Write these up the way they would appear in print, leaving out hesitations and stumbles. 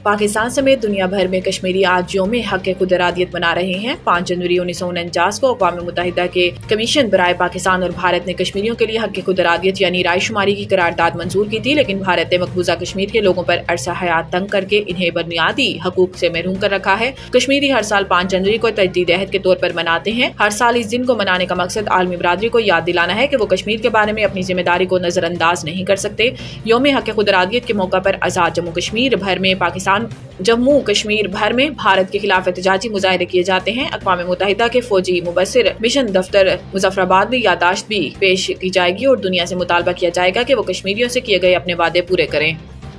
پاکستان سمیت دنیا بھر میں کشمیری آج یوم حق خود ارادیت منا رہے ہیں۔ 5 جنوری 1949 کو اقوام متحدہ کے کمیشن برائے پاکستان اور بھارت نے کشمیریوں کے لیے حق خود ارادیت یعنی رائے شماری کی قرارداد منظور کی تھی، لیکن بھارت نے مقبوضہ کشمیر کے لوگوں پر عرصہ حیات تنگ کر کے انہیں بنیادی حقوق سے محروم کر رکھا ہے۔ کشمیری ہر سال 5 جنوری کو تجدید عہد کے طور پر مناتے ہیں۔ ہر سال اس دن کو منانے کا مقصد عالمی برادری کو یاد دلانا ہے کہ وہ کشمیر کے بارے میں اپنی ذمہ داری کو نظر انداز نہیں کر سکتے۔ یوم حق خود ارادیت کے موقع پر آزاد جموں کشمیر بھر میں بھارت کے خلاف احتجاجی مظاہرے کیے جاتے ہیں۔ اقوام متحدہ کے فوجی مبصر مشن دفتر مظفرآباد میں یادداشت بھی پیش کی جائے گی اور دنیا سے مطالبہ کیا جائے گا کہ وہ کشمیریوں سے کیے گئے اپنے وعدے پورے کریں۔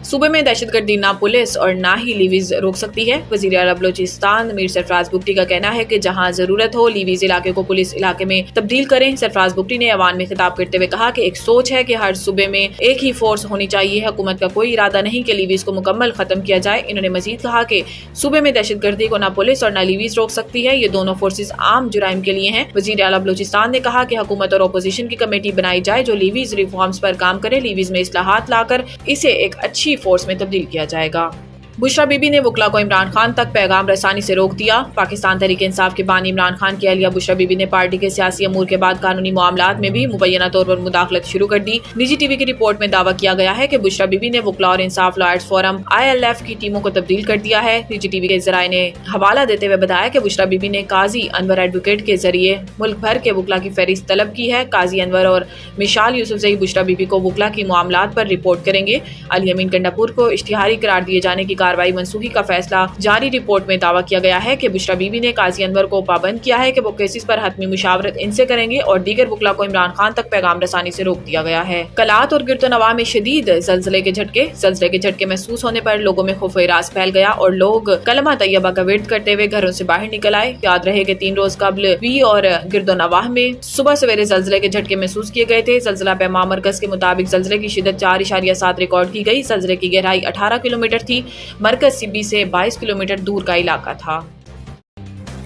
صوبے میں دہشت گردی نہ پولیس اور نہ ہی لیویز روک سکتی ہے۔ وزیر اعلیٰ بلوچستان میر سرفراز بگٹی کا کہنا ہے کہ جہاں ضرورت ہو لیویز علاقے کو پولیس علاقے میں تبدیل کریں۔ سرفراز بگٹی نے ایوان میں خطاب کرتے ہوئے کہا کہ ایک سوچ ہے کہ ہر صوبے میں ایک ہی فورس ہونی چاہیے۔ حکومت کا کوئی ارادہ نہیں کہ لیویز کو مکمل ختم کیا جائے۔ انہوں نے مزید کہا کہ صوبے میں دہشت گردی کو نہ پولیس اور نہ لیویز روک سکتی ہے، یہ دونوں فورسز عام جرائم کے لیے ہیں۔ وزیر اعلیٰ بلوچستان نے کہا کہ حکومت اور اپوزیشن کی کمیٹی بنائی جائے جو لیویز ریفارمز پر کام کرے، لیویز میں اصلاحات لا کر اسے ایک اچھی فورس میں تبدیل کیا جائے گا۔ بشرا بی بی نے وکلاء کو عمران خان تک پیغام رسانی سے روک دیا۔ پاکستان تحریک انصاف کے بانی عمران خان کی اہلیہ بشرا بی بی نے پارٹی کے سیاسی امور کے بعد قانونی معاملات میں بھی مبینہ طور پر مداخلت شروع کر دی۔ نجی ٹی وی کی رپورٹ میں دعویٰ کیا گیا ہے کہ بشرا بی بی نے وکلاء اور انصاف لائرز فورم ILF کی ٹیموں کو تبدیل کر دیا ہے۔ نجی ٹی وی کے ذرائع نے حوالہ دیتے ہوئے بتایا کہ بشرا بی بی نے قاضی انور ایڈوکیٹ کے ذریعے ملک بھر کے وکلاء کی فہرست طلب کی ہے۔ قاضی انور اور مشال یوسفزئی بشرا بی بی کو وکلاء کی معاملات پر رپورٹ کریں گے۔ علی امین کنڈاپور کو اشتہاری قرار دیے جانے کی کارروائی منسوخی کا فیصلہ جاری رپورٹ میں دعویٰ کیا گیا ہے کہ بشرا بی بی نے قاضی انور کو پابند کیا ہے کہ وہ کیسز پر حتمی مشاورت ان سے کریں گے اور دیگر وکلاء کو عمران خان تک پیغام رسانی سے روک دیا گیا ہے۔ کلات اور گرد و نواح میں شدید زلزلے کے جھٹکے محسوس ہونے پر لوگوں میں خوف و ہراس پھیل گیا اور لوگ کلمہ طیبہ کا ورد کرتے ہوئے گھروں سے باہر نکل آئے۔ یاد رہے کہ 3 روز قبل وی اور گرد و نواح میں صبح سویرے زلزلے کے جھٹکے محسوس کیے گئے تھے۔ زلزلہ پیما مرکز کے مطابق زلزلے کی شدت 4.7 ریکارڈ کی گئی۔ زلزلے کی گہرائی 18 کلومیٹر تھی۔ مرکز سبی سے 22 کلومیٹر دور کا علاقہ تھا۔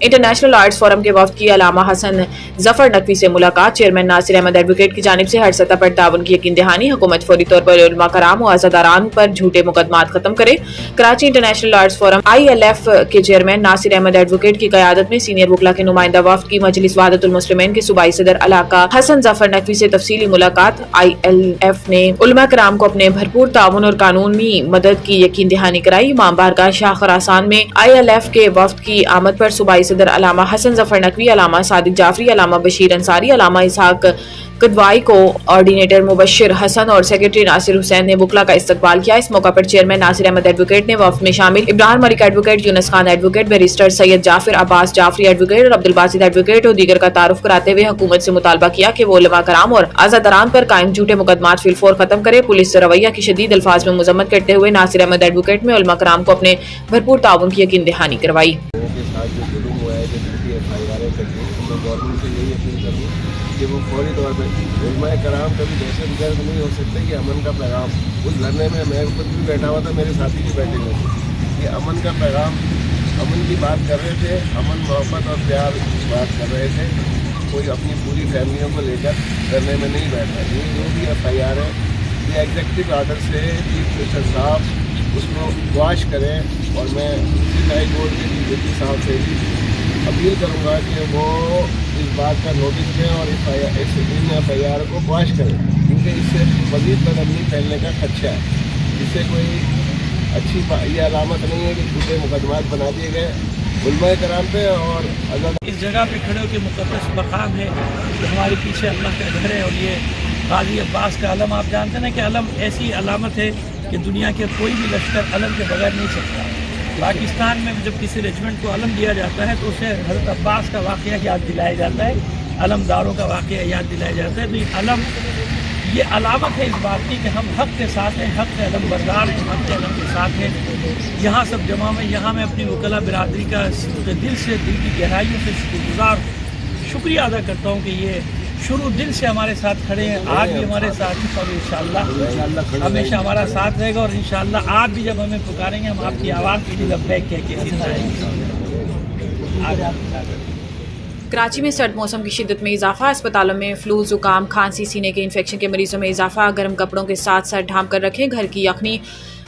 انٹرنیشنل لائرز فورم کے وفد کی علامہ حسن ظفر نقوی سے ملاقات۔ چیئرمین ناصر احمد ایڈوکیٹ کی جانب سے ہر سطح پر تعاون کی یقین دہانی۔ حکومت فوری طور پر علماء کرام و عزاداران پر جھوٹے مقدمات ختم کرے۔ Karachi international lawyers forum ILF کے چیئرمین ناصر احمد ایڈوکیٹ کی قیادت میں سینئر وکلاء کے نمائندہ وفد کی مجلس وحدت المسلمین کے صوبائی صدر علاقہ حسن ظفر نقوی سے تفصیلی ملاقات۔ ILF نے علماء کرام کو اپنے بھرپور تعاون اور قانونی مدد کی یقین دہانی کرائی۔ امام بارگاہ شاہ خراسان میں ILF کے وفد کی آمد پر صوبائی صدر علامہ حسن ظفر نقوی، علامہ صادق جعفری، علامہ بشیر انصاری، علامہ اسحاق قدوائی کو آرڈینیٹر مبشر حسن اور سیکرٹری ناصر حسین نے وکلاء کا استقبال کیا۔ اس موقع پر چیئرمین ناصر احمد ایڈوکیٹ نے وفد میں شامل ابراہیم ملک ایڈوکیٹ، یونس خان ایڈوکیٹ، بیرسٹر سید جعفر عباس جعفری ایڈوکیٹ اور عبدالباسط ایڈوکیٹ اور دیگر کا تعارف کراتے ہوئے حکومت سے مطالبہ کیا کہ وہ علماء کرام اور عزاداران پر قائم جھوٹے مقدمات فی الفور ختم کرے۔ پولیس رویہ کی شدید الفاظ میں مذمت کرتے ہوئے ناصر احمد ایڈوکیٹ میں علماء کرام کو اپنے بھرپور تعاون کی یقین دہانی کروائی۔ گورنمنٹ سے یہی اپیل کروں کہ وہ فوری طور پہ علماء کرام کبھی دہشت گرد نہیں ہو سکتے کہ امن کا پیغام اس دھرنے میں خود بھی بیٹھا ہوا تھا، میرے ساتھی بھی بیٹھے ہوئے تھے کہ امن کا پیغام، امن کی بات کر رہے تھے، امن محبت اور پیار کی بات کر رہے تھے۔ کوئی اپنی پوری فیملیوں کو لے کر دھرنے میں نہیں بیٹھا۔ یہ جو بھی FIR ہے یہ ایگزیکٹو آرڈر سے چیف منسٹر صاحب اس کو واش کریں اور میں ہائی کورٹ کے DGP صاحب سے بھی اپیل کروں گا کہ وہ اس بات کا نوٹس دیں اور ان FIR کو واش کریں، کیونکہ اس سے مزید بدامنی پھیلنے کا خدشہ ہے۔ اس سے کوئی اچھی یہ علامت نہیں ہے کہ جھوٹے مقدمات بنا دیے گئے علماء کرام پہ اور اس جگہ پہ کھڑے ہو کے مقدس مقام ہے کہ ہمارے پیچھے اللہ کا گھر ہے اور یہ غازی عباس کا علم، آپ جانتے ہیں نا کہ علم ایسی علامت ہے کہ دنیا کے کوئی بھی لشکر علم کے بغیر نہیں چلتا۔ پاکستان میں جب کسی ریجمنٹ کو علم دیا جاتا ہے تو اسے حضرت عباس کا واقعہ یاد دلایا جاتا ہے، علمداروں کا واقعہ یاد دلایا جاتا ہے۔ تو یہ علم، یہ علامت ہے اس بات کی کہ ہم حق کے ساتھ ہیں، حق کے علم بردار ہیں، حق کے علم کے ساتھ ہیں۔ یہاں سب جمع میں، یہاں میں اپنی وکلا برادری کا دل سے، دل کی گہرائیوں سے شکریہ ادا کرتا ہوں کہ یہ شروع دل سے ہمارے ساتھ کھڑے ہیں، آج بھی ہمارے ساتھ ہیں اور انشاءاللہ ہمیشہ ہمارا ساتھ رہے گا، اور انشاءاللہ آپ بھی جب ہمیں پکاریں گے ہم آپ کی آواز کے لیے لبیک کہہ کے جائیں گے۔ کراچی میں سرد موسم کی شدت میں اضافہ، اسپتالوں میں فلو، زکام، کھانسی، سینے کے انفیکشن کے مریضوں میں اضافہ۔ گرم کپڑوں کے ساتھ سر ڈھانپ کر رکھیں۔ گھر کی یخنی